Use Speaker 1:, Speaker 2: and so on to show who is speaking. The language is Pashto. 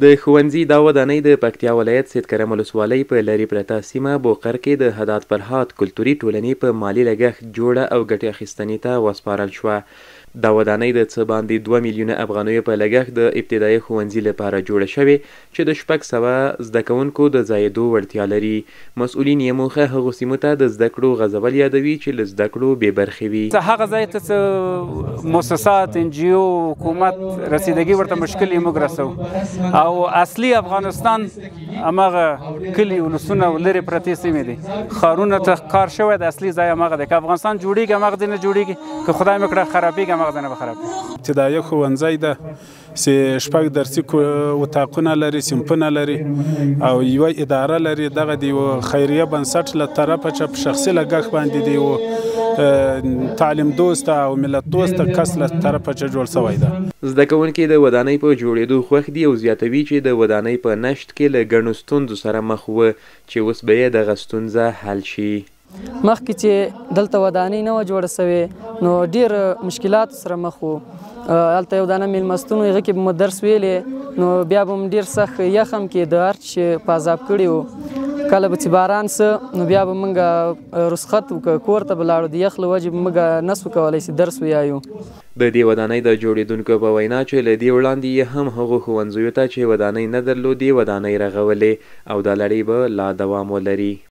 Speaker 1: د ښوونځي دا ودانۍ د پکتیا ولایت سید کرم ولسوالۍ په لرې پرته سیمه بوقر کې د هدات فرهاد کلتوري ټولنې په مالي لګښت جوړه او ګټې اخیستنې ته وسپارل شوه. دا ودانۍ د څه باندې 2 میلیونه افغانیو په لګښت د ابتدایي ښوونځي لپاره جوړه شوې چې د 600 زده کوونکو د ځایېدو وړتیا لري. مسؤلین یې موخه هغو سیمو ته د زده کړو غځول یادوي چې له زده کړو بې برخې وي.
Speaker 2: هغه ځای ته څه مؤسسات NGO حکومت رسیدګي ورته مشکل یې موږ رسوو او اصلي افغانستان هماغه کلي ولسونه لرې پرتې سیمې دي. ښارونو ته کار شوی د اصلي ځای هماغه دی. که افغانستان جوړېږي هماغه ځای نه جوړېږي، که خدای مې کړه خرابېږي
Speaker 3: ابتدایي ښوونځی ده چې 6 درسي اتاقونه لري، صنفونه لري او یوه اداره لري. دغه د یوه خیریه بنسټ له طرفه چې په شخصي لګښت باندې د یوه تعلیم دوسته او ملت دوسته کس له طرفه چې جوړ شوی ده.
Speaker 1: زده کوونکي د ودانۍ په جوړېدو خوښ دي او زیاتوي چې د ودانۍ په نشت کې له ګڼو ستونزو سره مخ وه چې اوس به یې دغه ستونزه حل شي.
Speaker 4: مخکې چې دلته ودانۍ نه وه جوړه سوې نو ډېر مشکلاتو سره مخ وو. هلته یو دانه میلمستون و، هغه کې به مو درس ویلې نو بیا به م ډېر سخت یخ هم کېده، هر چې په عذاب کړي وو. کله به چې باران څه نو بیا به موږ رخصت وکړو، کور ته به لاړو، د یخ له وجې به موږ نسو کولی چې درس ویایو.
Speaker 1: د دې ودانۍ د جوړېدونکو په وینا چې له دې وړاندې یې هم هغو ښوونځیو ته چې ودانۍ نه درلودې ودانۍ رغولې او دا لړۍ به لا دوام ولري.